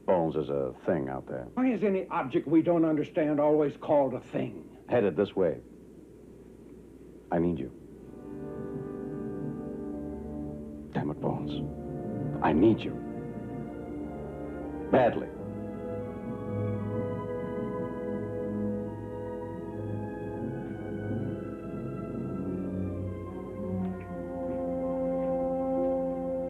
Bones is a thing out there. Why is any object we don't understand always called a thing? Headed this way. I need you. Damn it, Bones. I need you. Badly.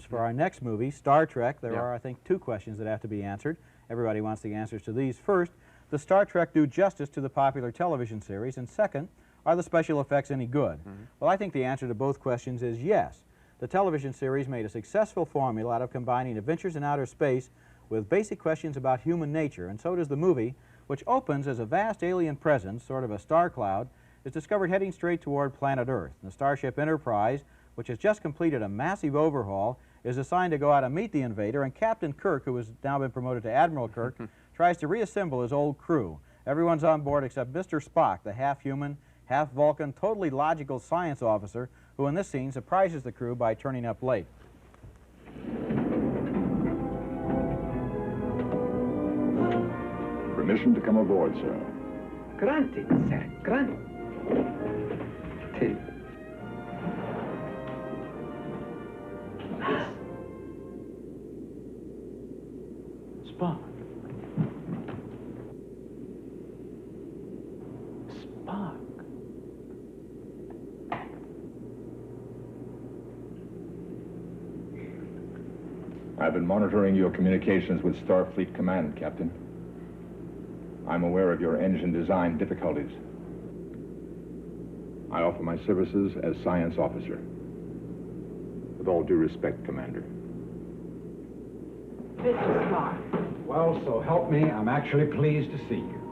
For our next movie, Star Trek, there are, I think, 2 questions that have to be answered. Everybody wants the answers to these. First, does Star Trek do justice to the popular television series? And second, are the special effects any good? Well, I think the answer to both questions is yes. The television series made a successful formula out of combining adventures in outer space with basic questions about human nature, and so does the movie, which opens as a vast alien presence, sort of a star cloud, is discovered heading straight toward planet Earth. The Starship Enterprise, which has just completed a massive overhaul, is assigned to go out and meet the invader, and Captain Kirk, who has now been promoted to Admiral Kirk, tries to reassemble his old crew. Everyone's on board except Mr. Spock, the half-human, half-Vulcan, totally logical science officer, who in this scene surprises the crew by turning up late. Permission to come aboard, sir. Granted, sir, granted. Spock. Spock. I've been monitoring your communications with Starfleet Command, Captain. I'm aware of your engine design difficulties. I offer my services as science officer. With all due respect, Commander. Mr. Spock. Well, so help me, I'm actually pleased to see you.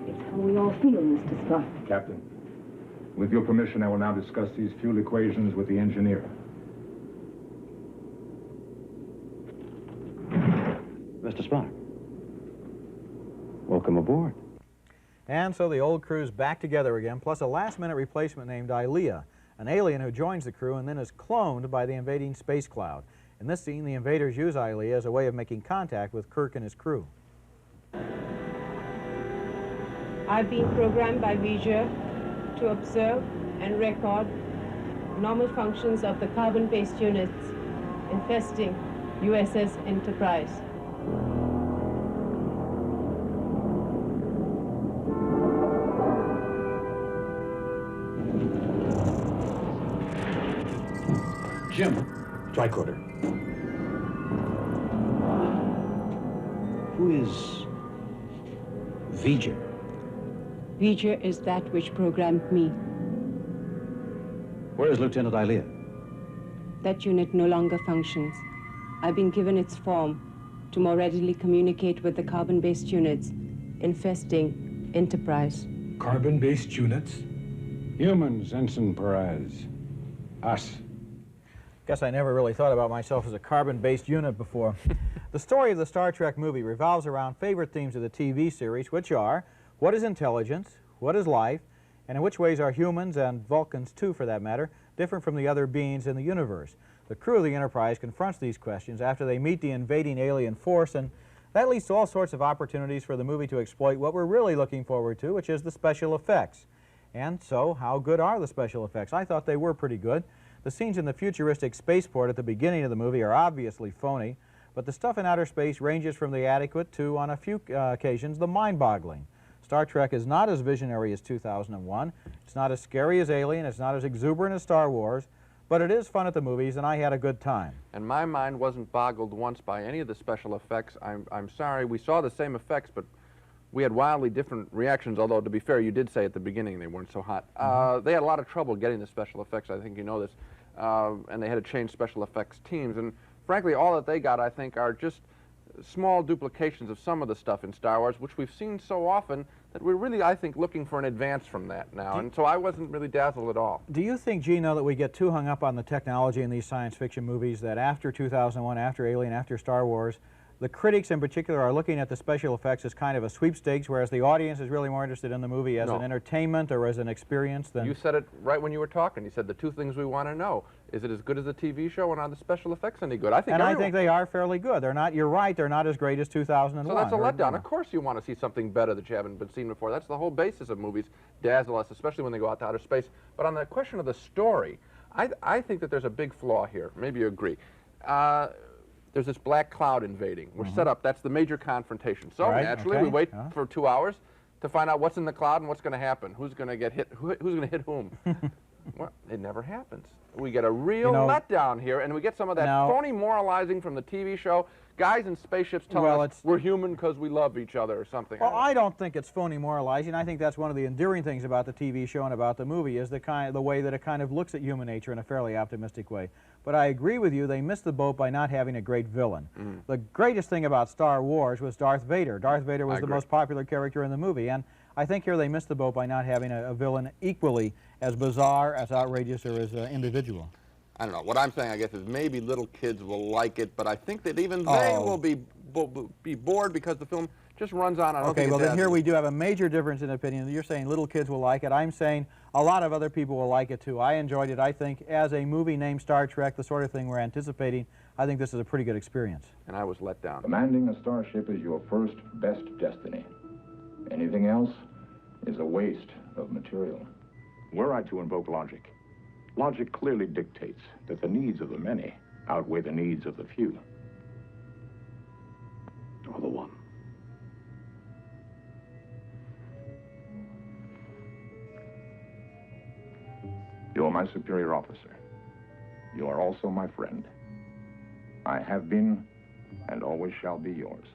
It's how we all feel, Mr. Spock. Captain, with your permission, I will now discuss these fuel equations with the engineer. Mr. Spock. Welcome aboard. And so the old crew's back together again, plus a last-minute replacement named Ilea, an alien who joins the crew and then is cloned by the invading space cloud. In this scene, the invaders use Ilea as a way of making contact with Kirk and his crew. I've been programmed by Voyage to observe and record normal functions of the carbon-based units infesting USS Enterprise. Jim, tricorder. Who is Voyage? Voyage is that which programmed me. Where is Lieutenant Ilea? That unit no longer functions. I've been given its form to more readily communicate with the carbon-based units infesting Enterprise. Carbon-based units? Humans, Ensign Perez. Us. Guess I never really thought about myself as a carbon-based unit before. The story of the Star Trek movie revolves around favorite themes of the TV series, which are, what is intelligence, what is life, and in which ways are humans, and Vulcans too for that matter, different from the other beings in the universe. The crew of the Enterprise confronts these questions after they meet the invading alien force, and that leads to all sorts of opportunities for the movie to exploit what we're really looking forward to, which is the special effects. And so, how good are the special effects? I thought they were pretty good. The scenes in the futuristic spaceport at the beginning of the movie are obviously phony, but the stuff in outer space ranges from the adequate to, on a few occasions, the mind-boggling. Star Trek is not as visionary as 2001, it's not as scary as Alien, it's not as exuberant as Star Wars, but it is fun at the movies, and I had a good time. And my mind wasn't boggled once by any of the special effects. I'm sorry, we saw the same effects, but we had wildly different reactions, although, to be fair, you did say at the beginning they weren't so hot. They had a lot of trouble getting the special effects, I think you know this, and they had to change special effects teams. And frankly, all that they got, I think, are just small duplications of some of the stuff in Star Wars, which we've seen so often that we're really, I think, looking for an advance from that now. And so I wasn't really dazzled at all. Do you think, Gino, that we get too hung up on the technology in these science fiction movies that after 2001, after Alien, after Star Wars, the critics in particular are looking at the special effects as kind of a sweepstakes, whereas the audience is really more interested in the movie as an entertainment or as an experience than... You said it right when you were talking. You said the two things we want to know. Is it as good as the TV show, and are the special effects any good? I think they are fairly good. They're not, you're right, they're not as great as 2001. So that's a letdown. Of course you want to see something better that you haven't been seen before. That's the whole basis of movies, dazzle us, especially when they go out to outer space. But on the question of the story, I think that there's a big flaw here. Maybe you agree. There's this black cloud invading. We're set up. That's the major confrontation. So naturally, we wait for 2 hours to find out what's in the cloud and what's going to happen. Who's going to get hit? Who's going to hit whom? Well, it never happens. We get a real letdown here, and we get some of that phony moralizing from the TV show. Guys in spaceships telling us we're human because we love each other or something. Well, I don't think it's phony moralizing. I think that's one of the endearing things about the TV show and about the movie is the way that it kind of looks at human nature in a fairly optimistic way. But I agree with you, they missed the boat by not having a great villain. The greatest thing about Star Wars was Darth Vader. Darth Vader was the most popular character in the movie, and I think here they missed the boat by not having a villain equally as bizarre, as outrageous, or as individual. I don't know. What I'm saying, I guess, is maybe little kids will like it, but I think that even they will be bored because the film just runs on. Okay, well then here we do have a major difference in opinion. You're saying little kids will like it. I'm saying a lot of other people will like it too. I enjoyed it. I think as a movie named Star Trek, the sort of thing we're anticipating, I think this is a pretty good experience. And I was let down. Commanding a starship is your first best destiny. Anything else is a waste of material. Were I to invoke logic, logic clearly dictates that the needs of the many outweigh the needs of the few. Or the one. You're my superior officer. You are also my friend. I have been and always shall be yours.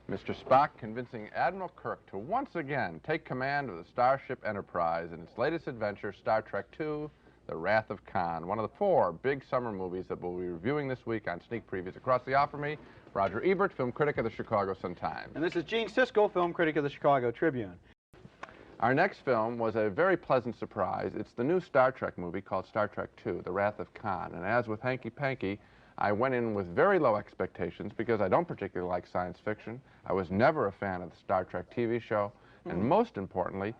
Mr. Spock convincing Admiral Kirk to once again take command of the Starship Enterprise in its latest adventure, Star Trek II, The Wrath of Khan, one of the 4 big summer movies that we'll be reviewing this week on Sneak Previews. Across the aisle from me, Roger Ebert, film critic of the Chicago Sun-Times. And this is Gene Siskel, film critic of the Chicago Tribune. Our next film was a very pleasant surprise. It's the new Star Trek movie called Star Trek II, The Wrath of Khan. And as with Hanky Panky, I went in with very low expectations because I don't particularly like science fiction. I was never a fan of the Star Trek TV show. And most importantly,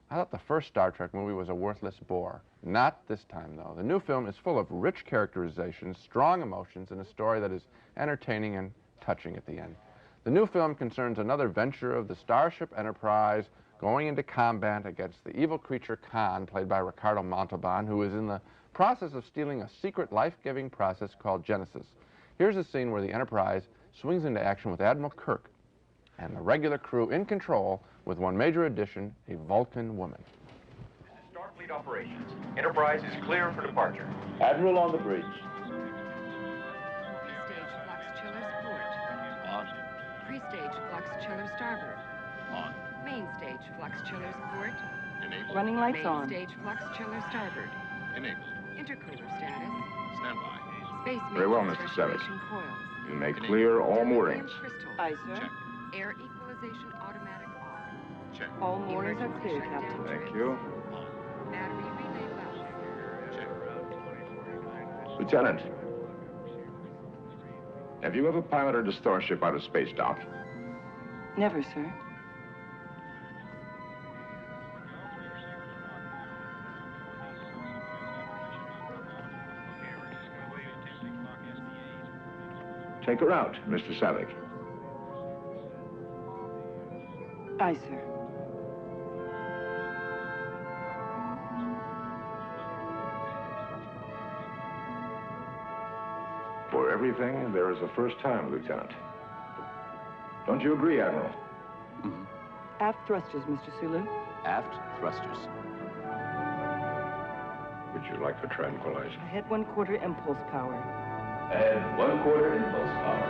I thought the first Star Trek movie was a worthless bore. Not this time, though. The new film is full of rich characterizations, strong emotions, and a story that is entertaining and touching at the end. The new film concerns another venture of the Starship Enterprise going into combat against the evil creature Khan, played by Ricardo Montalban, who is in the process of stealing a secret life-giving process called Genesis. Here's a scene where the Enterprise swings into action with Admiral Kirk and the regular crew in control with one major addition, a Vulcan woman. This is Starfleet Operations. Enterprise is clear for departure. Admiral on the bridge. Pre-stage flux chiller port. On. Pre-stage flux chiller starboard. On. Main stage flux chillers port. Enabled. Running lights on. Main stage flux chiller starboard. Enabled. Intercooler status. Stand by. Space Very well, matrix Mr. Savage. restoration coils. You may clear all moorings. Crystal. Aye, sir. Check. Air equalization automatic on. Check. All moorings are clear, Emergency Captain. shutdown Thank trips. you. Battery relay belts. Check. Lieutenant, have you ever piloted a starship out of space, Doc? Never, sir. Take her out, Mr. Savick. Aye, sir. For everything, there is a first time, Lieutenant. Don't you agree, Admiral? Aft thrusters, Mr. Sulu. Aft thrusters. Would you like the tranquilizer? Ahead 1/4 impulse power. And 1/4 impulse power.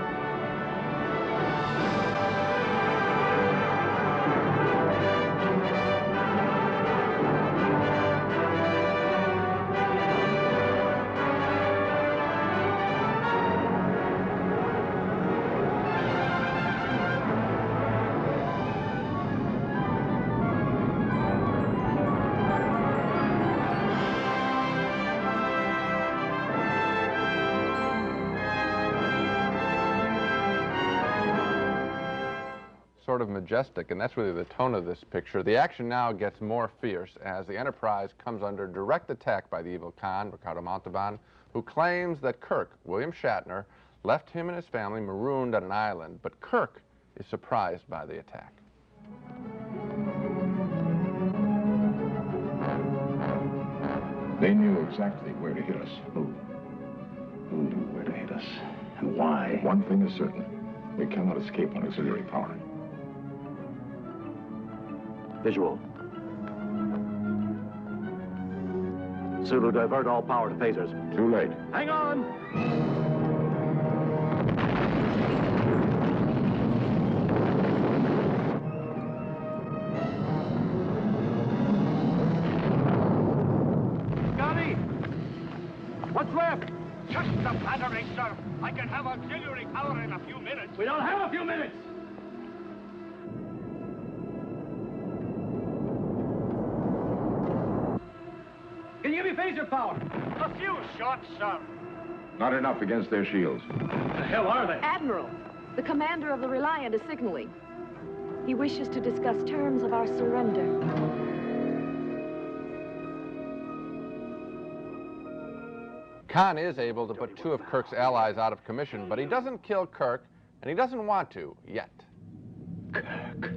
sort of majestic, and that's really the tone of this picture. The action now gets more fierce as the Enterprise comes under direct attack by the evil Khan, Ricardo Montalban, who claims that Kirk, William Shatner, left him and his family marooned on an island, but Kirk is surprised by the attack. They knew exactly where to hit us. Who knew where to hit us? And why? One thing is certain. We cannot escape on auxiliary power. Visual. Zulu, divert all power to phasers. Too late. Hang on! Scotty! What's left? Just the battering, sir. I can have auxiliary power in a few minutes. We don't have a few minutes! Can you give me phaser power? A few shots, sir. Not enough against their shields. What the hell are they? Admiral, the commander of the Reliant is signaling. He wishes to discuss terms of our surrender. Khan is able to put two of Kirk's allies out of commission, but he doesn't kill Kirk, and he doesn't want to, yet. Kirk.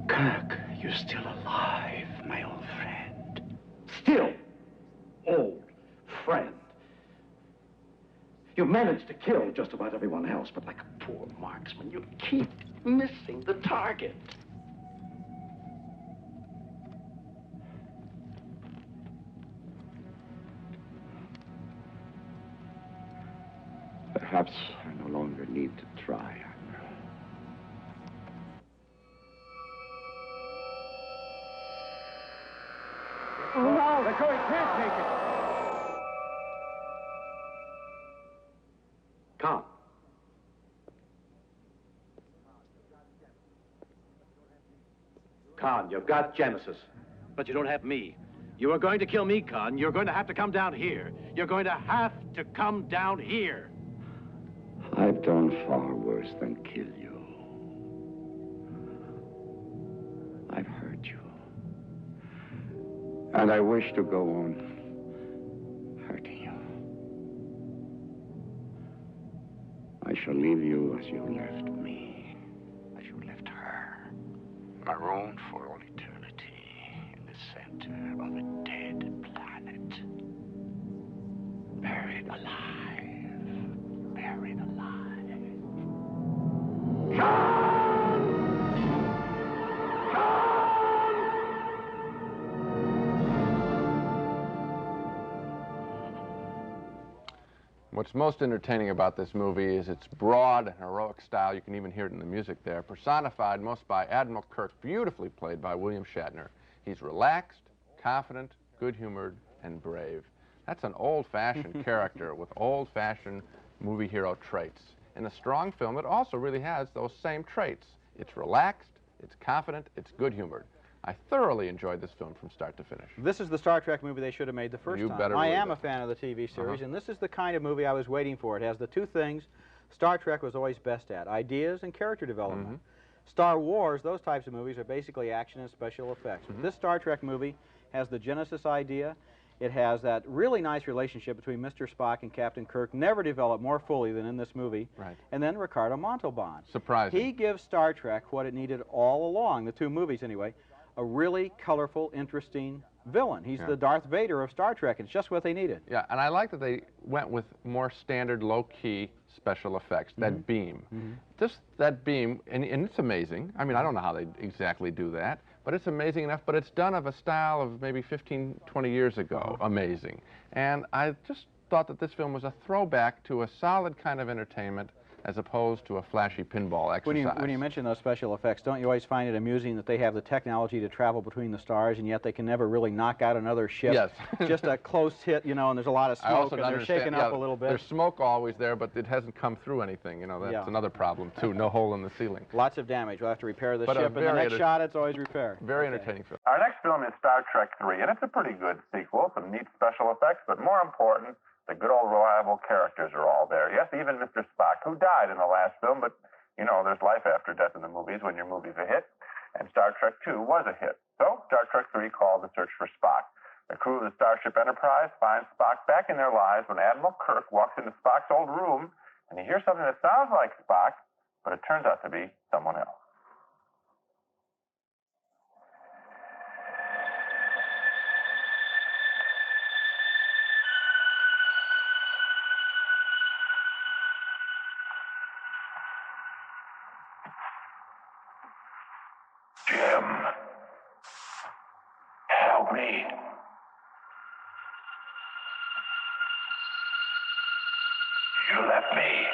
Kirk, you're still alive, my old friend. Still old friend. You managed to kill just about everyone else, but like a poor marksman, you keep missing the target. Perhaps I no longer need to try. Oh, no! Let go, he can't take it! Come. Khan, you've got Genesis. But you don't have me. You are going to kill me, Khan. You're going to have to come down here. You're going to have to come down here. I've done far worse than kill you. I've hurt you. And I wish to go on hurting you. I shall leave you as you left me, as you left her, marooned for all eternity in the center of a dead planet. Buried alive. Buried alive. What's most entertaining about this movie is its broad and heroic style. You can even hear it in the music there. Personified most by Admiral Kirk, beautifully played by William Shatner. He's relaxed, confident, good-humored, and brave. That's an old-fashioned character with old-fashioned movie hero traits. In a strong film, it also really has those same traits. It's relaxed, it's confident, it's good-humored. I thoroughly enjoyed this film from start to finish. This is the Star Trek movie they should have made the first You time. better I believe am it. a fan of the TV series, and this is the kind of movie I was waiting for. It has the two things Star Trek was always best at, ideas and character development. Star Wars, those types of movies are basically action and special effects. This Star Trek movie has the Genesis idea. It has that really nice relationship between Mr. Spock and Captain Kirk, never developed more fully than in this movie. Right. And then Ricardo Montalban. Surprising. He gives Star Trek what it needed all along, the two movies anyway, a really colorful, interesting villain. He's the Darth Vader of Star Trek. It's just what they needed. Yeah, and I like that they went with more standard, low-key special effects. That beam. Just that beam, and it's amazing. I mean, I don't know how they exactly do that, but it's amazing enough, but it's done of a style of maybe 15, 20 years ago. Amazing. And I just thought that this film was a throwback to a solid kind of entertainment as opposed to a flashy pinball exercise. When you mention those special effects, don't you always find it amusing that they have the technology to travel between the stars, and yet they can never really knock out another ship? Yes. Just a close hit, you know, and there's a lot of I smoke, also and they're shaken up a little bit. There's smoke always there, but it hasn't come through anything. You know, that's another problem, too. No hole in the ceiling. Lots of damage. We'll have to repair the But ship, and the next shot, it's always repair. Very entertaining film. Our next film is Star Trek III, and it's a pretty good sequel, some neat special effects, but more important, The good old reliable characters are all there. Yes, even Mr. Spock, who died in the last film, but, you know, there's life after death in the movies when your movie's a hit. And Star Trek II was a hit. So, Star Trek III called The Search for Spock. The crew of the Starship Enterprise finds Spock back in their lives when Admiral Kirk walks into Spock's old room, and he hears something that sounds like Spock, but it turns out to be someone else. Jim, help me. You left me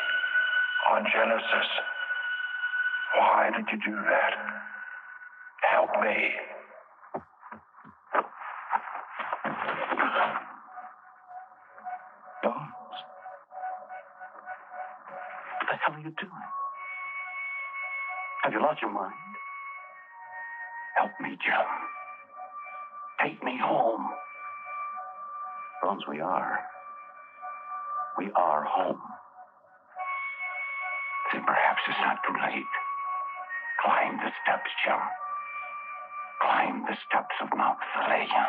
on Genesis. Why did you do that? Help me. Bones. What the hell are you doing? Have you lost your mind? Help me, Jim. Take me home. Bones, we are home. Then perhaps it's not too late. Climb the steps, Jim. Climb the steps of Mount Thalia.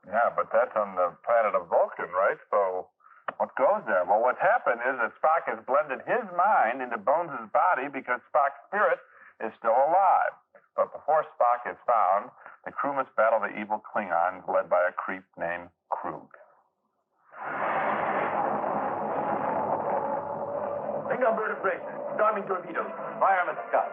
Yeah, but that's on the planet of Vulcan, right? So what goes there? Well, what's happened is that Spock has blended his mind into Bones' body because Spock's spirit is still alive. But before Spock is found, the crew must battle the evil Klingons led by a creep named Krug. Bring on bird of prey. Storming torpedoes. Fire on the sky.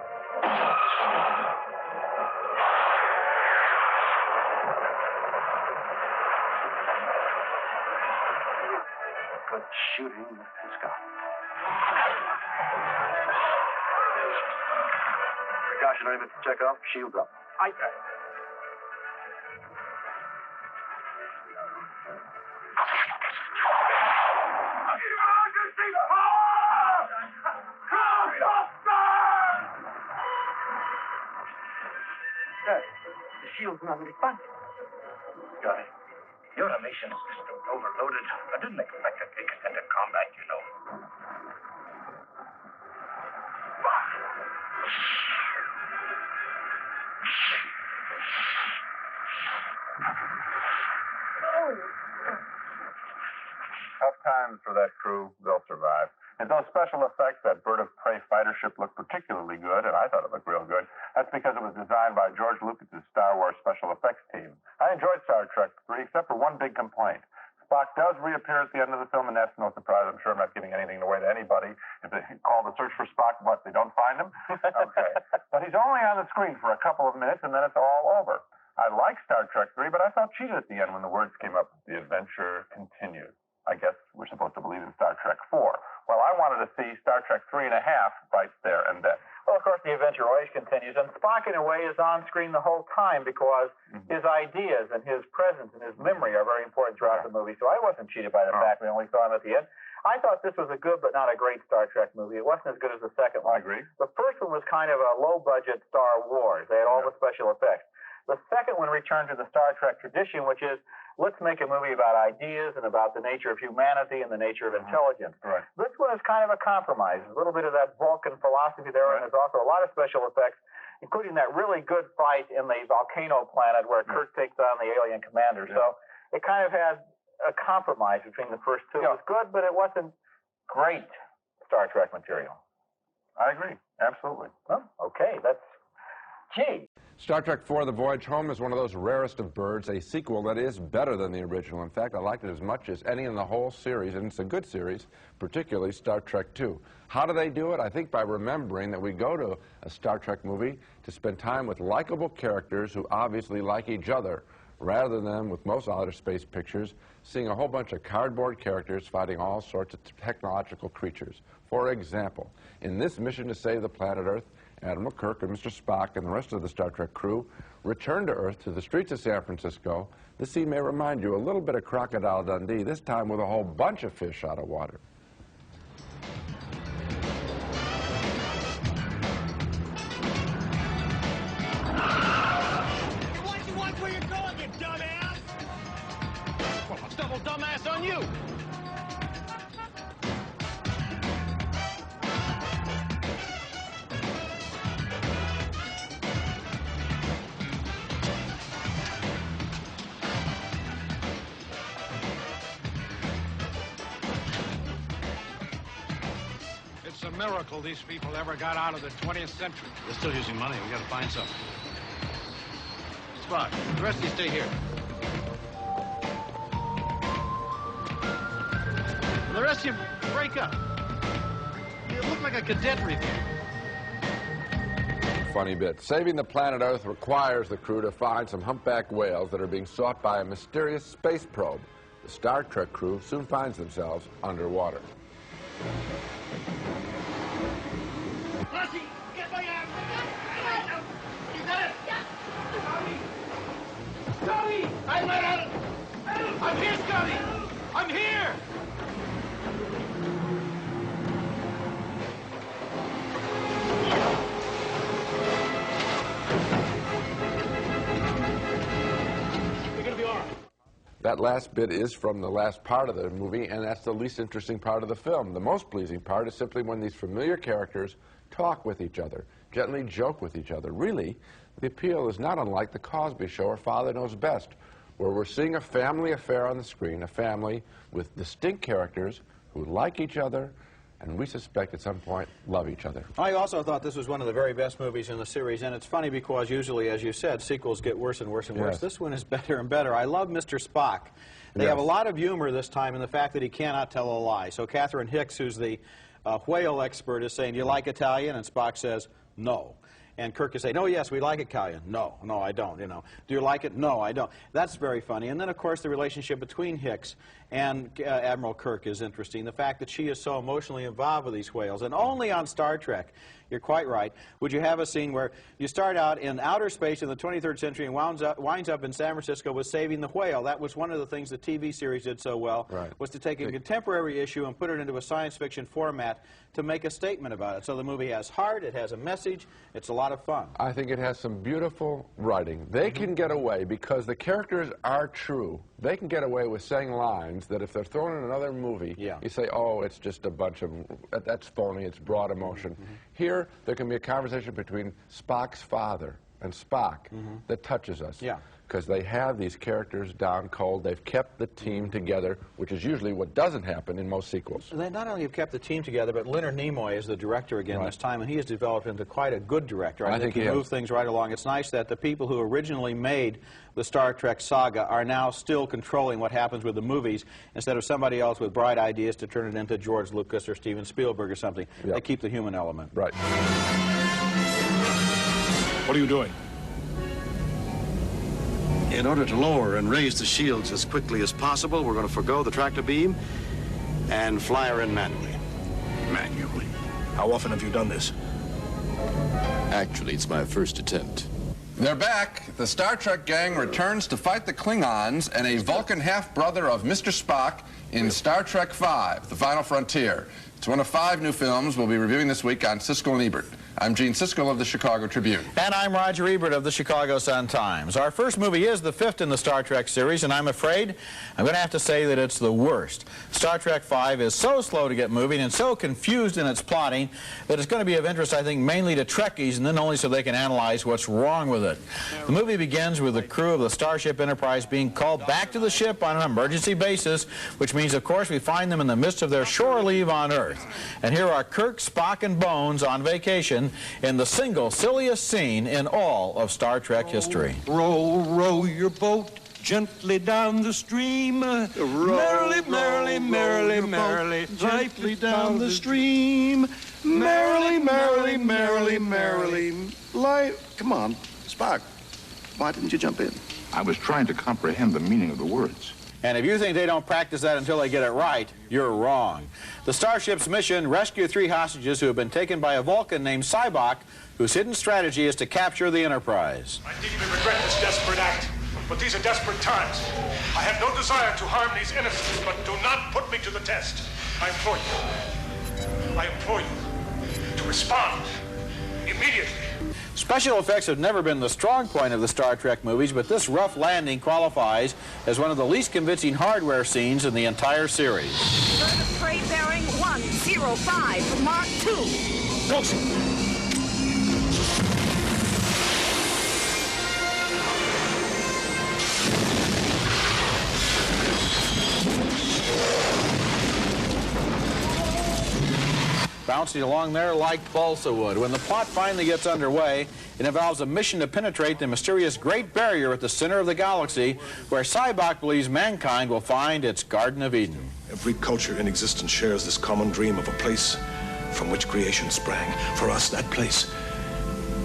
Good shooting, Mr. Scott. Precautionary, Mr. Chekhov. Shields up. Aye, sir. The shield's not responding. Scotty, your automation system's overloaded. I didn't expect to take us into combat, you know. Tough times for that crew. They'll survive. And those special effects, that bird of prey fighter ship looked particularly good, and I thought it looked real good. That's because it was designed by George Lucas's Star Wars special effects team. I enjoyed Star Trek III, except for one big complaint. Spock does reappear at the end of the film, and that's no surprise. I'm sure I'm not giving anything away to anybody. If they call The Search for Spock, what, they don't find him? Okay. But he's only on the screen for a couple of minutes, and then it's all over. I like Star Trek III, but I felt cheated at the end when the words came up, "The adventure continues." I guess we're supposed to believe in Star Trek IV. Well, I wanted to see Star Trek 3.5 right there and then. Well, of course, the adventure always continues, and Spock, in a way, is on screen the whole time because his ideas and his presence and his memory are very important throughout the movie. So I wasn't cheated by the fact we only saw him at the end. I thought this was a good but not a great Star Trek movie. It wasn't as good as the second one. I agree. The first one was kind of a low-budget Star Wars. They had all the special effects. The second one returned to the Star Trek tradition, which is, let's make a movie about ideas and about the nature of humanity and the nature of intelligence. Right. This one is kind of a compromise. There's a little bit of that Vulcan philosophy there, and there's also a lot of special effects, including that really good fight in the volcano planet where Kirk takes on the alien commander. So it kind of had a compromise between the first two. It was good, but it wasn't great Star Trek material. I agree. Absolutely. Well, okay, that's... Gee. Star Trek IV, The Voyage Home, is one of those rarest of birds, a sequel that is better than the original. In fact, I liked it as much as any in the whole series, and it's a good series, particularly Star Trek II. How do they do it? I think by remembering that we go to a Star Trek movie to spend time with likable characters who obviously like each other, rather than, with most outer space pictures, seeing a whole bunch of cardboard characters fighting all sorts of technological creatures. For example, in this mission to save the planet Earth, Admiral Kirk and Mr. Spock and the rest of the Star Trek crew return to Earth to the streets of San Francisco. This scene may remind you a little bit of Crocodile Dundee, this time with a whole bunch of fish out of water. Why don't you watch where you're going, you dumbass? Well, I'll double dumbass on you. miracle these people ever got out of the 20th century. They're still using money. We gotta find something. Spock, the rest of you stay here. And the rest of you break up. You look like a cadet review. Funny bit. Saving the planet Earth requires the crew to find some humpback whales that are being sought by a mysterious space probe. The Star Trek crew soon finds themselves underwater. Lassie, get my arm! You got it? Scotty! I let out! I'm here, Scotty! I'm here! You're gonna be all right. That last bit is from the last part of the movie, and that's the least interesting part of the film. The most pleasing part is simply when these familiar characters talk with each other, gently joke with each other. Really, the appeal is not unlike The Cosby Show or Father Knows Best, where we're seeing a family affair on the screen, a family with distinct characters who like each other, and we suspect at some point love each other. I also thought this was one of the very best movies in the series, and it's funny because usually, as you said, sequels get worse and worse and worse. Yes. This one is better and better. I love Mr. Spock. They have a lot of humor this time in the fact that he cannot tell a lie. So Catherine Hicks, who's the whale expert, is saying, "Do you like Italian?" And Spock says, "No." And Kirk is saying, "Oh, yes, we like Italian." "No, no, I don't, you know." "Do you like it?" "No, I don't." That's very funny. And then, of course, the relationship between Hicks and Admiral Kirk is interesting. The fact that she is so emotionally involved with these whales. And only on Star Trek, you're quite right, would you have a scene where you start out in outer space in the 23rd century and winds up in San Francisco with saving the whale. That was one of the things the TV series did so well, was to take a contemporary issue and put it into a science fiction format to make a statement about it. So the movie has heart, it has a message, it's a lot of fun. I think it has some beautiful writing. They can get away, because the characters are true, they can get away with saying lines that if they're thrown in another movie, you say, "Oh, it's just a bunch of, that's phony, it's broad emotion." Here, there can be a conversation between Spock's father and Spock that touches us. Because they have these characters down cold. They've kept the team together, which is usually what doesn't happen in most sequels. They not only have kept the team together, but Leonard Nimoy is the director again this time, and he has developed into quite a good director. I think he moves things right along. It's nice that the people who originally made the Star Trek saga are now still controlling what happens with the movies, instead of somebody else with bright ideas to turn it into George Lucas or Steven Spielberg or something. They keep the human element. Right. What are you doing? In order to lower and raise the shields as quickly as possible, we're going to forgo the tractor beam and fly her in manually. Manually? How often have you done this? Actually, it's my first attempt. They're back. The Star Trek gang returns to fight the Klingons and a Vulcan half-brother of Mr. Spock in Star Trek V, The Final Frontier. It's one of 5 new films we'll be reviewing this week on Siskel and Ebert. I'm Gene Siskel of the Chicago Tribune. And I'm Roger Ebert of the Chicago Sun-Times. Our first movie is the 5th in the Star Trek series, and I'm afraid I'm going to have to say that it's the worst. Star Trek V is so slow to get moving and so confused in its plotting that it's going to be of interest, I think, mainly to Trekkies, and then only so they can analyze what's wrong with it. The movie begins with the crew of the Starship Enterprise being called back to the ship on an emergency basis, which means, of course, we find them in the midst of their shore leave on Earth. And here are Kirk, Spock, and Bones on vacation in the single silliest scene in all of Star Trek history. Row, row your boat gently down the stream. Merrily, merrily, merrily, merrily, lightly down the stream. Merrily, merrily, merrily, merrily, light. Come on, Spock, why didn't you jump in? I was trying to comprehend the meaning of the words. And if you think they don't practice that until they get it right, you're wrong. The Starship's mission, rescue 3 hostages who have been taken by a Vulcan named Sybok, whose hidden strategy is to capture the Enterprise. I deeply regret this desperate act, but these are desperate times. I have no desire to harm these innocents, but do not put me to the test. I implore you to respond immediately. Special effects have never been the strong point of the Star Trek movies, but this rough landing qualifies as one of the least convincing hardware scenes in the entire series. Surface prey bearing 105 Mark II. Wilson. bouncing along there like balsa wood. When the plot finally gets underway, it involves a mission to penetrate the mysterious Great Barrier at the center of the galaxy, where Sybok believes mankind will find its Garden of Eden. Every culture in existence shares this common dream of a place from which creation sprang. For us, that place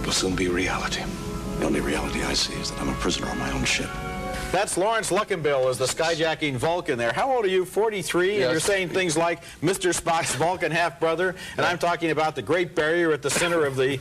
will soon be reality. The only reality I see is that I'm a prisoner on my own ship. That's Lawrence Luckenbill as the skyjacking Vulcan there. How old are you? 43? Yes. And you're saying things like Mr. Spock's Vulcan half-brother, and I'm talking about the Great Barrier at the center of the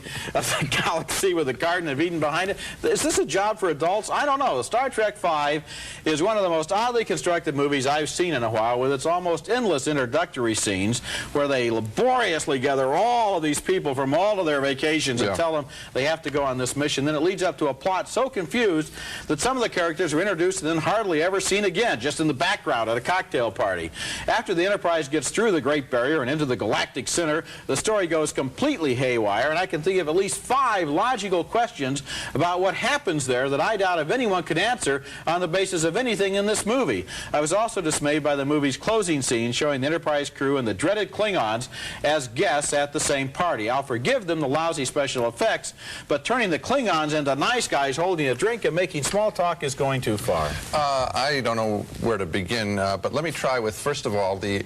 galaxy with the Garden of Eden behind it. Is this a job for adults? I don't know. Star Trek V is one of the most oddly constructed movies I've seen in a while, with its almost endless introductory scenes where they laboriously gather all of these people from all of their vacations and tell them they have to go on this mission. Then it leads up to a plot so confused that some of the characters are introduced and then hardly ever seen again, just in the background at a cocktail party. After the Enterprise gets through the Great Barrier and into the galactic center, the story goes completely haywire, and I can think of at least 5 logical questions about what happens there that I doubt if anyone could answer on the basis of anything in this movie. I was also dismayed by the movie's closing scene showing the Enterprise crew and the dreaded Klingons as guests at the same party. I'll forgive them the lousy special effects, but turning the Klingons into nice guys holding a drink and making small talk is going too far. I don't know where to begin, but let me try with, first of all, the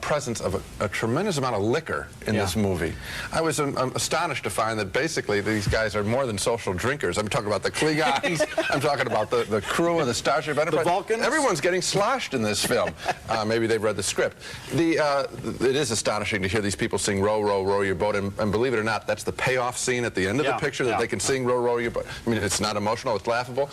presence of a tremendous amount of liquor in this movie. I was astonished to find that basically these guys are more than social drinkers. I'm talking about the Klingons, I'm talking about the crew of the Starship Enterprise. The Vulcans? Everyone's getting sloshed in this film. Maybe they've read the script. It is astonishing to hear these people sing Row, Row, Row Your Boat, and believe it or not, that's the payoff scene at the end of the picture, that they can sing Row, Row Your Boat. I mean, it's not emotional, it's laughable.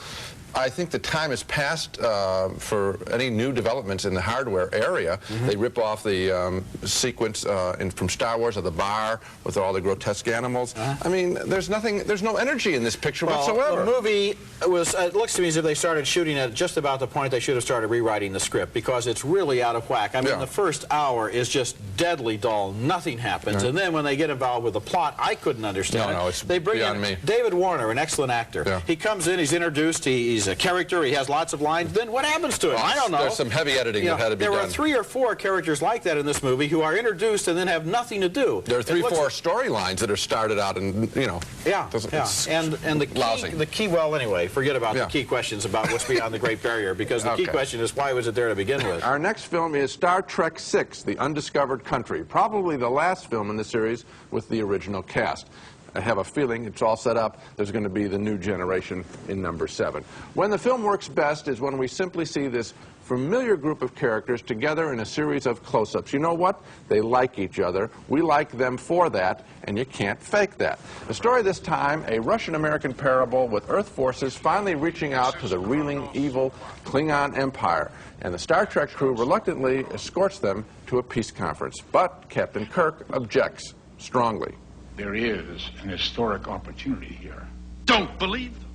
I think the time has passed for any new developments in the hardware area. They rip off the sequence from Star Wars of the bar with all the grotesque animals. I mean, there's no energy in this picture whatsoever. The movie was, it looks to me as if they started shooting at just about the point they should have started rewriting the script, because it's really out of whack. I mean, the first hour is just deadly dull. Nothing happens. And then when they get involved with the plot, I couldn't understand it. No, it's they bring beyond in me. David Warner, an excellent actor. He comes in, he's introduced, he's a character, he has lots of lines. Then what happens to him? I don't know. There's some heavy editing that had to be done. There were 3 or 4 characters like that in this movie who are introduced and then have nothing to do. There are 3 or 4 storylines that are started out and, you know. And the key, well, anyway, forget about the key questions about what's beyond the Great Barrier, because the key question is, why was it there to begin with? Our next film is Star Trek VI, The Undiscovered Country, probably the last film in the series with the original cast. I have a feeling it's all set up. There's going to be the new generation in number 7. When the film works best is when we simply see this familiar group of characters together in a series of close-ups. You know what? They like each other. We like them for that, and you can't fake that. The story this time, a Russian-American parable with Earth forces finally reaching out to the reeling, evil Klingon Empire, and the Star Trek crew reluctantly escorts them to a peace conference. But Captain Kirk objects strongly. There is an historic opportunity here. Don't believe them.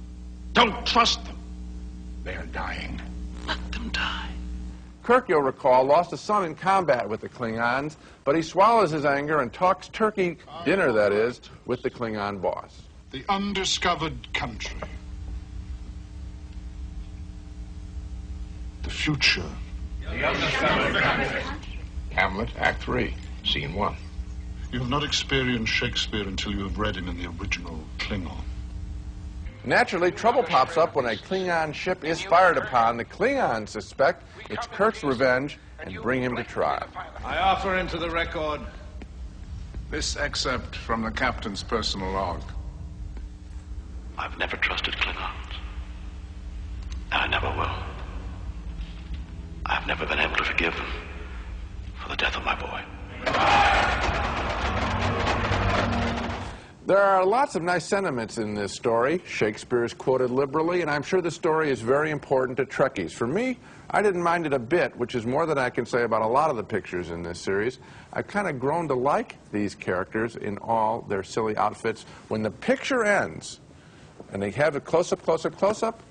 Don't trust them. They are dying. Let them die. Kirk, you'll recall, lost a son in combat with the Klingons, but he swallows his anger and talks turkey dinner, that is, with the Klingon boss. The undiscovered country. The future. The undiscovered country. Hamlet, Act 3, Scene 1. You have not experienced Shakespeare until you have read him in the original Klingon. Naturally, trouble pops up when a Klingon ship is fired upon. The Klingons suspect it's Kirk's revenge and bring him to trial. I offer into the record this excerpt from the captain's personal log. I've never trusted Klingons. I never will. I've never been able to forgive them for the death of my boy. There are lots of nice sentiments in this story. Shakespeare is quoted liberally, and I'm sure the story is very important to Trekkies. For me, I didn't mind it a bit, which is more than I can say about a lot of the pictures in this series. I've kind of grown to like these characters in all their silly outfits. When the picture ends, and they have a close-up, close-up, close-up,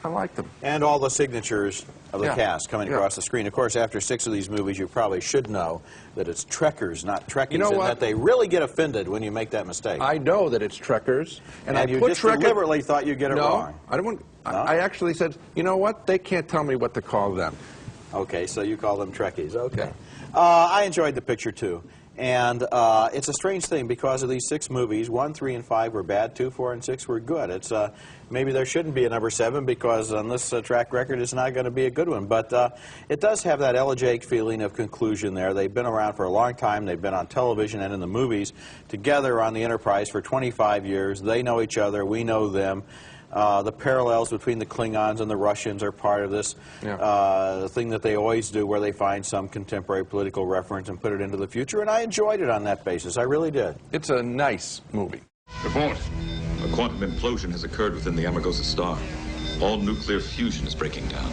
I like them. And all the signatures of the cast coming across the screen. Of course, after 6 of these movies, you probably should know that it's Trekkers, not Trekkies, You know and what? that they really get offended when you make that mistake. I know that it's Trekkers, and you I put just Trekker... deliberately thought you'd get it wrong. I don't want... I actually said, you know what? They can't tell me what to call them. Okay, so you call them Trekkies. Okay. I enjoyed the picture, too. And it's a strange thing because of these 6 movies. 1, 3, and 5 were bad. 2, 4, and 6 were good. It's maybe there shouldn't be a number 7 because on this track record it's not going to be a good one. But it does have that elegiac feeling of conclusion there. They've been around for a long time. They've been on television and in the movies together on the Enterprise for 25 years. They know each other. We know them. The parallels between the Klingons and the Russians are part of this thing that they always do, where they find some contemporary political reference and put it into the future, and I enjoyed it on that basis. I really did. It's a nice movie. Report. A quantum implosion has occurred within the Amargosa star. All nuclear fusion is breaking down.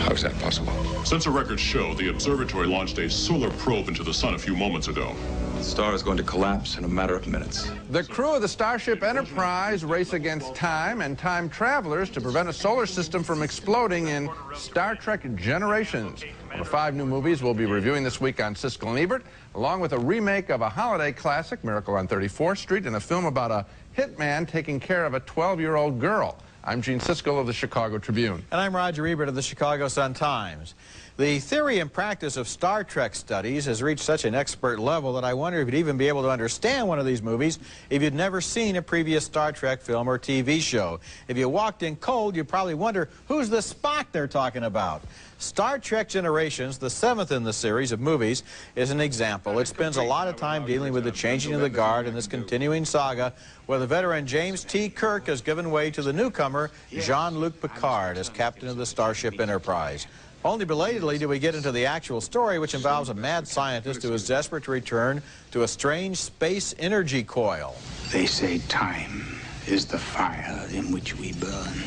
How is that possible? Sensor records show the observatory launched a solar probe into the sun a few moments ago. The star is going to collapse in a matter of minutes. The crew of the Starship Enterprise race against time and time travelers to prevent a solar system from exploding in Star Trek Generations. One of 5 new movies we'll be reviewing this week on Siskel and Ebert, along with a remake of a holiday classic, Miracle on 34th Street, and a film about a hitman taking care of a 12-year-old girl. I'm Gene Siskel of the Chicago Tribune. And I'm Roger Ebert of the Chicago Sun-Times. The theory and practice of Star Trek studies has reached such an expert level that I wonder if you'd even be able to understand one of these movies if you'd never seen a previous Star Trek film or TV show. If you walked in cold, you'd probably wonder, who's the Spock they're talking about? Star Trek Generations, the 7th in the series of movies, is an example. It spends a lot of time dealing with the changing of the guard in this continuing saga, where the veteran James T. Kirk has given way to the newcomer Jean-Luc Picard as captain of the Starship Enterprise. Only belatedly do we get into the actual story, which involves a mad scientist who is desperate to return to a strange space energy coil. They say time is the fire in which we burn.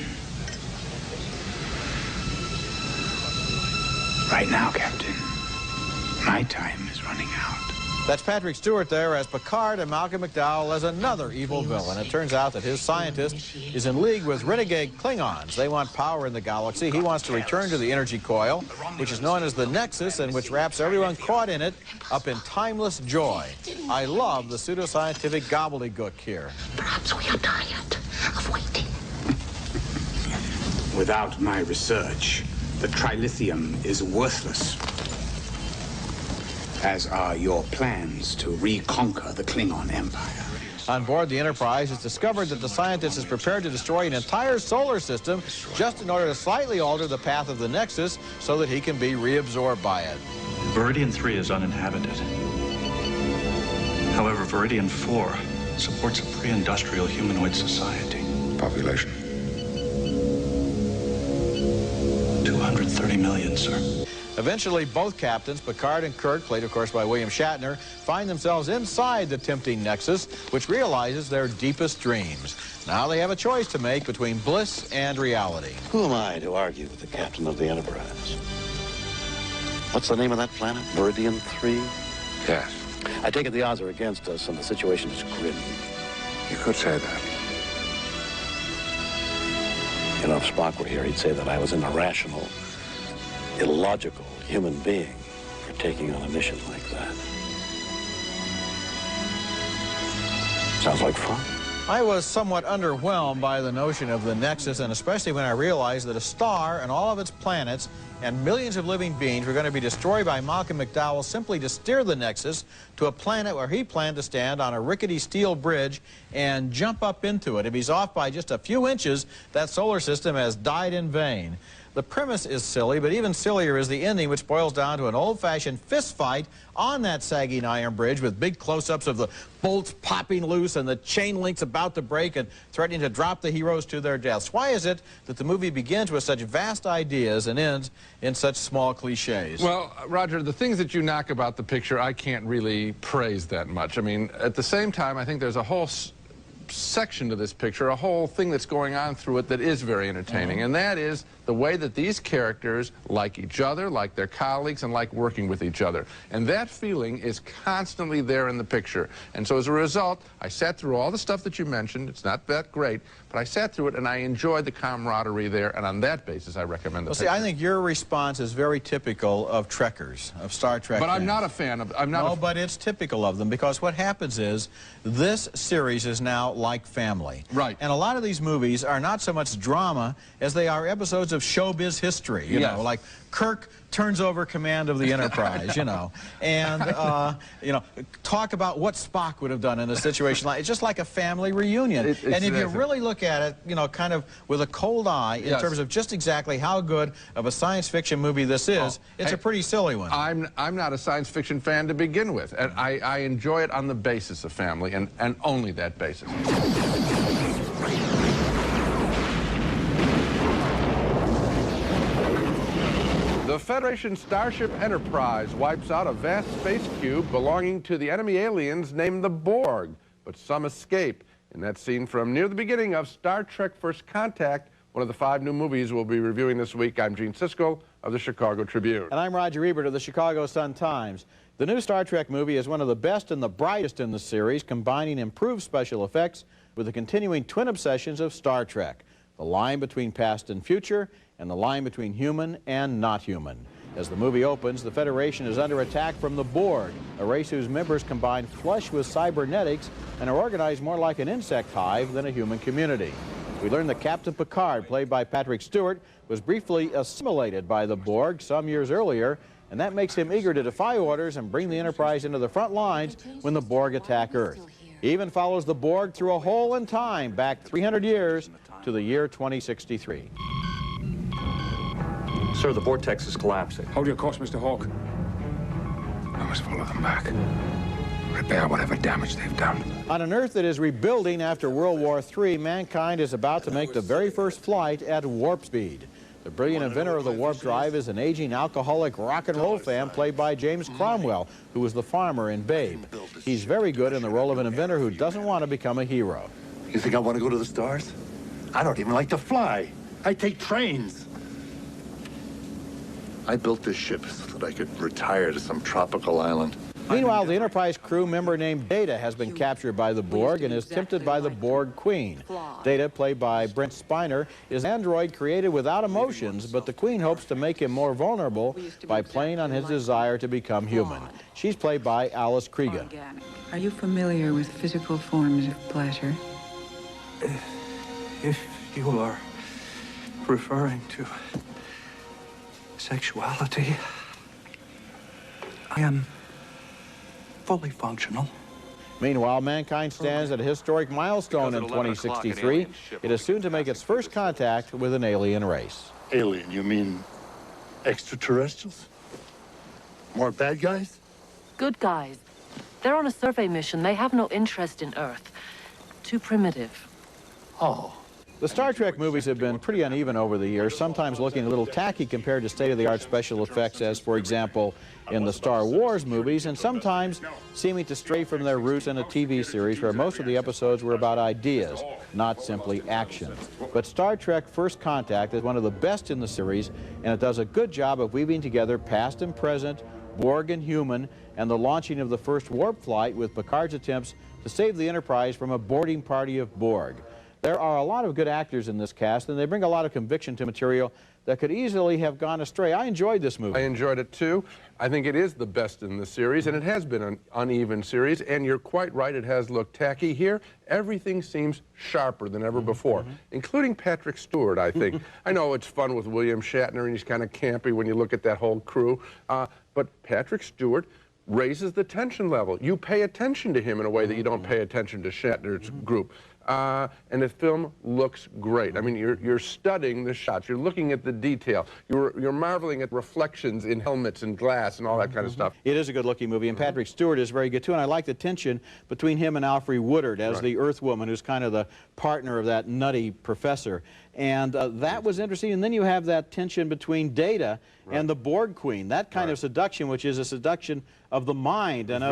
Right now, Captain, my time is running out. That's Patrick Stewart there as Picard and Malcolm McDowell as another evil villain. It turns out that his scientist is in league with renegade Klingons. They want power in the galaxy. He wants to return to the energy coil, which is known as the Nexus, and which wraps everyone caught in it up in timeless joy. I love the pseudoscientific gobbledygook here. Perhaps we are tired of waiting. Without my research, the trilithium is worthless, as are your plans to reconquer the Klingon Empire. On board the Enterprise, it's discovered that the scientist is prepared to destroy an entire solar system just in order to slightly alter the path of the Nexus so that he can be reabsorbed by it. Viridian 3 is uninhabited. However, Viridian 4 supports a pre-industrial humanoid society. Population? 230 million, sir. Eventually, both captains, Picard and Kirk, played of course by William Shatner, find themselves inside the tempting Nexus, which realizes their deepest dreams. Now they have a choice to make between bliss and reality. Who am I to argue with the captain of the Enterprise? What's the name of that planet? Viridian 3? Yes. I take it the odds are against us and the situation is grim. You could say that. You know, if Spock were here, he'd say that I was an irrational, illogical human being for taking on a mission like that. Sounds like fun. I was somewhat underwhelmed by the notion of the Nexus, and especially when I realized that a star and all of its planets and millions of living beings were going to be destroyed by Malcolm McDowell simply to steer the Nexus to a planet where he planned to stand on a rickety steel bridge and jump up into it. If he's off by just a few inches, that solar system has died in vain. The premise is silly, but even sillier is the ending, which boils down to an old-fashioned fist fight on that sagging iron bridge with big close-ups of the bolts popping loose and the chain links about to break and threatening to drop the heroes to their deaths. Why is it that the movie begins with such vast ideas and ends in such small cliches? Well, Roger, the things that you knock about the picture, I can't really praise that much. I mean, at the same time, I think there's a whole section to this picture, a whole thing that's going on through it that is very entertaining, and that is the way that these characters like each other, like their colleagues, and like working with each other. And that feeling is constantly there in the picture. And so as a result, I sat through all the stuff that you mentioned. It's not that great, but I sat through it and I enjoyed the camaraderie there, and on that basis, I recommend the picture. See, I think your response is very typical of Trekkers, of Star Trek But fans. I'm not a fan of... but it's typical of them, because what happens is this series is now like family. Right. And a lot of these movies are not so much drama as they are episodes of showbiz history, you know, like Kirk turns over command of the Enterprise, you know, and, you know, talk about what Spock would have done in a situation like, it's just like a family reunion. And if you really look at it, you know, kind of with a cold eye in terms of just exactly how good of a science fiction movie this is, it's a pretty silly one. I'm not a science fiction fan to begin with, and I enjoy it on the basis of family, and only that basis. The Federation starship Enterprise wipes out a vast space cube belonging to the enemy aliens named the Borg, but some escape. In that scene from near the beginning of Star Trek First Contact, one of the 5 new movies we'll be reviewing this week. I'm Gene Siskel of the Chicago Tribune. And I'm Roger Ebert of the Chicago Sun-Times. The new Star Trek movie is one of the best and the brightest in the series, combining improved special effects with the continuing twin obsessions of Star Trek, the line between past and future, and the line between human and not human. As the movie opens, the Federation is under attack from the Borg, a race whose members combine flesh with cybernetics and are organized more like an insect hive than a human community. We learn that Captain Picard, played by Patrick Stewart, was briefly assimilated by the Borg some years earlier, and that makes him eager to defy orders and bring the Enterprise into the front lines when the Borg attack Earth. He even follows the Borg through a hole in time back 300 years to the year 2063. Sir, the vortex is collapsing. Hold your course, Mr. Hawk. I must follow them back. Repair whatever damage they've done. On an Earth that is rebuilding after World War III, mankind is about to make the very first flight at warp speed. The brilliant inventor of the warp drive is an aging alcoholic rock and roll fan played by James Cromwell, who was the farmer in Babe. He's very good in the role of an inventor who doesn't want to become a hero. You think I want to go to the stars? I don't even like to fly. I take trains. I built this ship so that I could retire to some tropical island. Meanwhile, the Enterprise crew member named Data has been captured by the Borg and is tempted by the Borg Queen. Data, played by Brent Spiner, is an android created without emotions, but the Queen hopes to make him more vulnerable by playing on his desire to become human. She's played by Alice Krige. Are you familiar with physical forms of pleasure? If you are referring to sexuality, I am fully functional. Meanwhile, mankind stands at a historic milestone in 2063. It is soon to make its first contact with an alien race. Alien, you mean extraterrestrials? More bad guys? Good guys. They're on a survey mission. They have no interest in Earth. Too primitive. Oh. The Star Trek movies have been pretty uneven over the years, sometimes looking a little tacky compared to state-of-the-art special effects, as, for example, in the Star Wars movies, and sometimes seeming to stray from their roots in a TV series where most of the episodes were about ideas, not simply action. But Star Trek First Contact is one of the best in the series, and it does a good job of weaving together past and present, Borg and human, and the launching of the first warp flight with Picard's attempts to save the Enterprise from a boarding party of Borg. There are a lot of good actors in this cast, and they bring a lot of conviction to material that could easily have gone astray. I enjoyed this movie. I enjoyed it too. I think it is the best in the series, and it has been an uneven series, and you're quite right, it has looked tacky here. Everything seems sharper than ever before, including Patrick Stewart, I think. I know it's fun with William Shatner, and he's kind of campy when you look at that whole crew, but Patrick Stewart raises the tension level. You pay attention to him in a way that you don't pay attention to Shatner's group. And the film looks great. I mean, you're studying the shots. You're looking at the detail. You're marveling at reflections in helmets and glass and all that kind of stuff. It is a good-looking movie, and Patrick Stewart is very good, too. And I like the tension between him and Alfre Woodard as the Earth Woman, who's kind of the partner of that nutty professor. And that was interesting. And then you have that tension between Data and the Borg Queen. That kind of seduction, which is a seduction of the mind and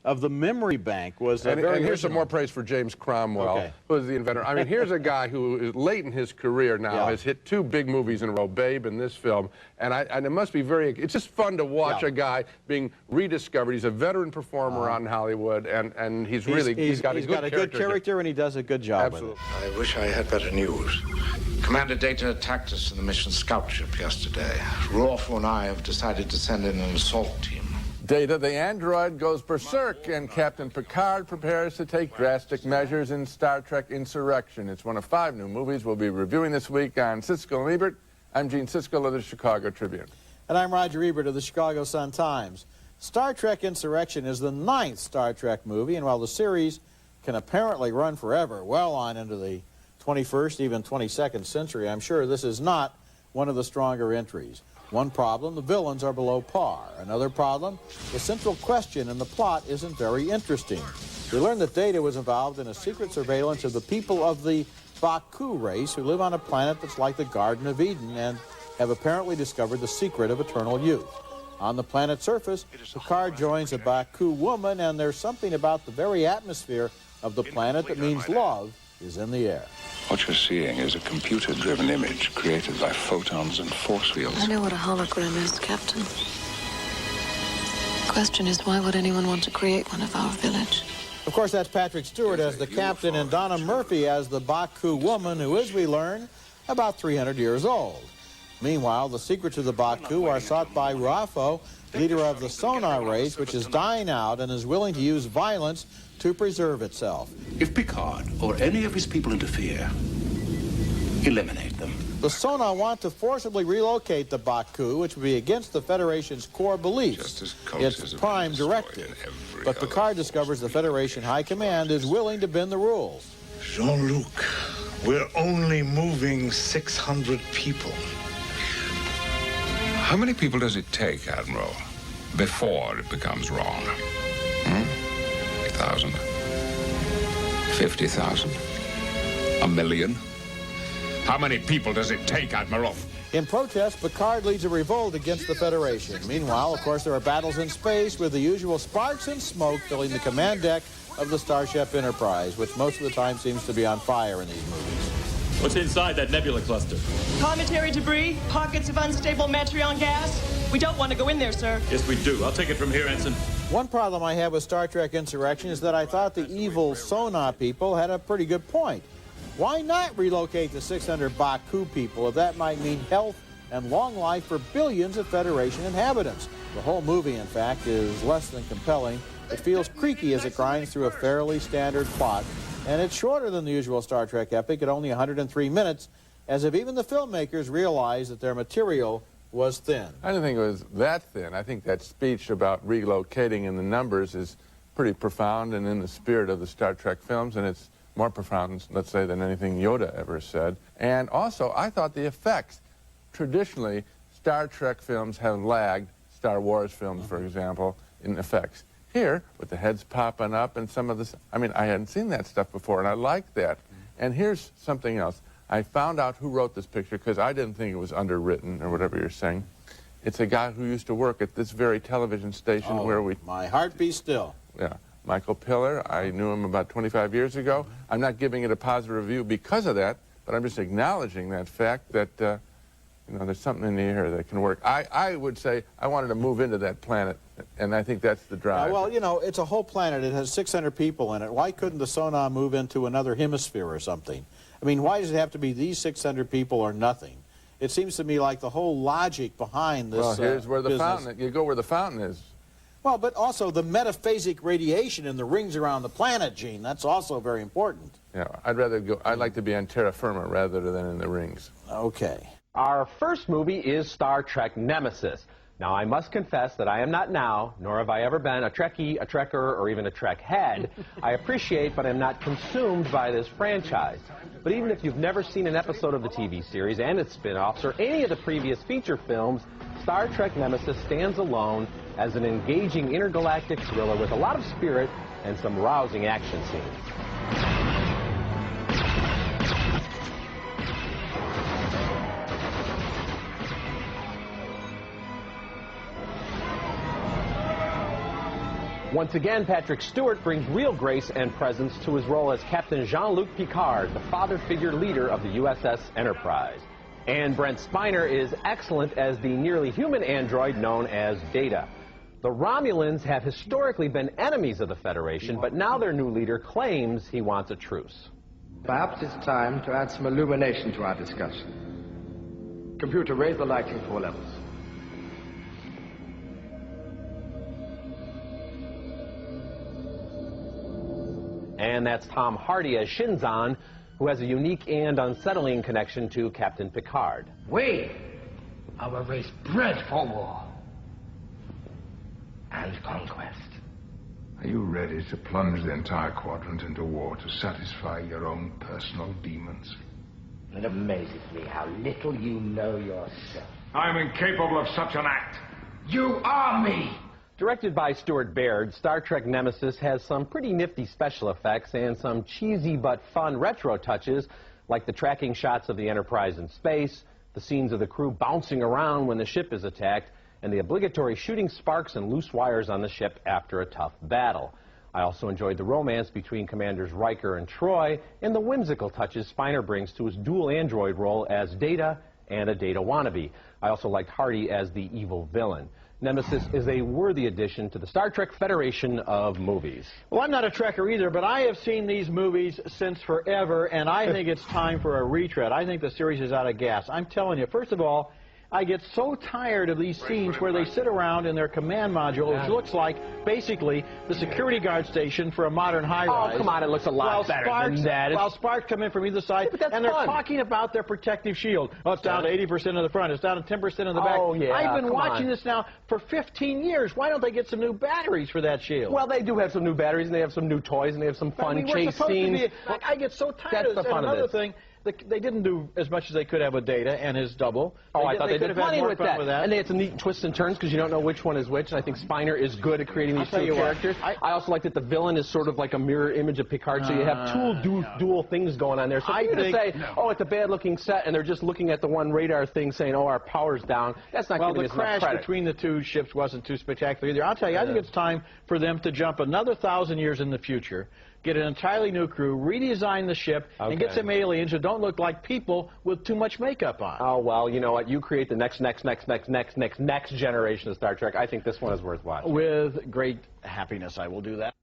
of the memory bank, was very And here's original. some more praise for James Cromwell, who is the inventor. I mean, here's a guy who is late in his career now, has hit 2 big movies in a row, Babe and this film, and it must be it's just fun to watch a guy being rediscovered. He's a veteran performer out in Hollywood, and he's got a good character, and he does a good job with it. I wish I had better news. Commander Data attacked us in the mission scout ship yesterday. Rolfo and I have decided to send in an assault team. Data, the android, goes berserk, and Captain Picard prepares to take drastic measures in Star Trek Insurrection. It's one of 5 new movies we'll be reviewing this week on Siskel and Ebert. I'm Gene Siskel of the Chicago Tribune. And I'm Roger Ebert of the Chicago Sun-Times. Star Trek Insurrection is the 9th Star Trek movie, and while the series can apparently run forever, well on into the 21st, even 22nd century, I'm sure this is not one of the stronger entries. One problem, the villains are below par. Another problem, the central question in the plot isn't very interesting. We learn that Data was involved in a secret surveillance of the people of the Baku race who live on a planet that's like the Garden of Eden and have apparently discovered the secret of eternal youth. On the planet's surface, Picard joins a Baku woman, and there's something about the very atmosphere of the planet that means love is in the air. What you're seeing is a computer-driven image created by photons and force fields. I know what a hologram is, Captain. The question is, why would anyone want to create one of our village? Of course, that's Patrick Stewart as the captain and Donna Murphy as the Baku woman, who is, we learn, about 300 years old. Meanwhile, the secrets of the Baku are sought by Rafo, leader of the Sonar race, which is dying out and is willing to use violence to preserve itself. If Picard or any of his people interfere, eliminate them. The Sonar want to forcibly relocate the Baku, which would be against the Federation's core beliefs, its prime directive. But Picard discovers the Federation High Command is willing to bend the rules. Jean-Luc, we're only moving 600 people. How many people does it take, Admiral, before it becomes wrong? 1,000? 50,000? 1,000,000? How many people does it take, Admiral? In protest, Picard leads a revolt against the Federation. Meanwhile, of course, there are battles in space with the usual sparks and smoke filling the command deck of the Starship Enterprise, which most of the time seems to be on fire in these movies. What's inside that nebula cluster? Cometary debris, pockets of unstable Metreon gas. We don't want to go in there, sir. Yes, we do. I'll take it from here, Ensign. One problem I have with Star Trek Insurrection is that I thought the evil Sonar people had a pretty good point. Why not relocate the 600 Baku people if that might mean health and long life for billions of Federation inhabitants? The whole movie, in fact, is less than compelling. It feels creaky as it grinds through a fairly standard plot, and it's shorter than the usual Star Trek epic at only 103 minutes, as if even the filmmakers realized that their material was thin. I don't think it was that thin. I think that speech about relocating in the numbers is pretty profound and in the spirit of the Star Trek films, and it's more profound, let's say, than anything Yoda ever said. And also, I thought the effects. Traditionally, Star Trek films have lagged Star Wars films, for example, in effects. Here, with the heads popping up and some of this, I mean, I hadn't seen that stuff before, and I liked that. And here's something else. I found out who wrote this picture, because I didn't think it was underwritten, or whatever you're saying. It's a guy who used to work at this very television station where we... My heart beats still. Yeah. Michael Piller. I knew him about 25 years ago. I'm not giving it a positive review because of that, but I'm just acknowledging that fact that, you know, there's something in the air that can work. I would say I wanted to move into that planet, and I think that's the drive. Well, you know, it's a whole planet. It has 600 people in it. Why couldn't the Sonar move into another hemisphere or something? I mean, why does it have to be these 600 people or nothing? It seems to me like the whole logic behind this Well, here's where the business. fountain, you go where the fountain is. Well, but also the metaphasic radiation in the rings around the planet, Gene. That's also very important. Yeah, I'd like to be on terra firma rather than in the rings. Okay. Our first movie is Star Trek Nemesis. Now, I must confess that I am not now, nor have I ever been, a Trekkie, a Trekker, or even a Trek head. I appreciate, but I'm not consumed by this franchise. But even if you've never seen an episode of the TV series and its spin-offs or any of the previous feature films, Star Trek Nemesis stands alone as an engaging intergalactic thriller with a lot of spirit and some rousing action scenes. Once again, Patrick Stewart brings real grace and presence to his role as Captain Jean-Luc Picard, the father figure leader of the USS Enterprise. And Brent Spiner is excellent as the nearly human android known as Data. The Romulans have historically been enemies of the Federation, but now their new leader claims he wants a truce. Perhaps it's time to add some illumination to our discussion. Computer, raise the lighting 4 levels. And that's Tom Hardy as Shinzon, who has a unique and unsettling connection to Captain Picard. We are a race bred for war and conquest. Are you ready to plunge the entire quadrant into war to satisfy your own personal demons? It amazes me how little you know yourself. I'm incapable of such an act. You are me! Directed by Stuart Baird, Star Trek Nemesis has some pretty nifty special effects and some cheesy but fun retro touches, like the tracking shots of the Enterprise in space, the scenes of the crew bouncing around when the ship is attacked, and the obligatory shooting sparks and loose wires on the ship after a tough battle. I also enjoyed the romance between Commanders Riker and Troy and the whimsical touches Spiner brings to his dual android role as Data and a Data wannabe. I also liked Hardy as the evil villain. Nemesis is a worthy addition to the Star Trek Federation of movies. Well, I'm not a Trekker either, but I have seen these movies since forever, and I think it's time for a retread. I think the series is out of gas. I'm telling you, first of all, I get so tired of these scenes where they sit around in their command module, which looks like basically the security guard station for a modern high-rise. Oh, come on, it looks a lot better than that. While Sparks come in from either side, and they're talking about their protective shield. Oh, it's down to 80% of the front, it's down to 10% of the back. Oh, yeah, I've been watching this now for 15 years. Why don't they get some new batteries for that shield? Well, they do have some new batteries, and they have some new toys, and they have some fun chase scenes. I get so tired of this. And another thing, they didn't do as much as they could have with Data and his double. Oh, I thought they did plenty with that. with that. And they had some neat twists and turns because you don't know which one is which. And I think Spiner is good at creating these two characters. I also like that the villain is sort of like a mirror image of Picard, so you have two dual things going on there. So for you to say, oh, it's a bad-looking set, and they're just looking at the one radar thing saying, oh, our power's down, that's not giving us enough credit. Well, the crash between the two ships wasn't too spectacular either. I'll tell you, I think it's time for them to jump another 1,000 years in the future, get an entirely new crew, redesign the ship, and get some aliens who don't look like people with too much makeup on. Oh, well, you know what? You create the next generation of Star Trek. I think this one is worth watching. With great happiness, I will do that.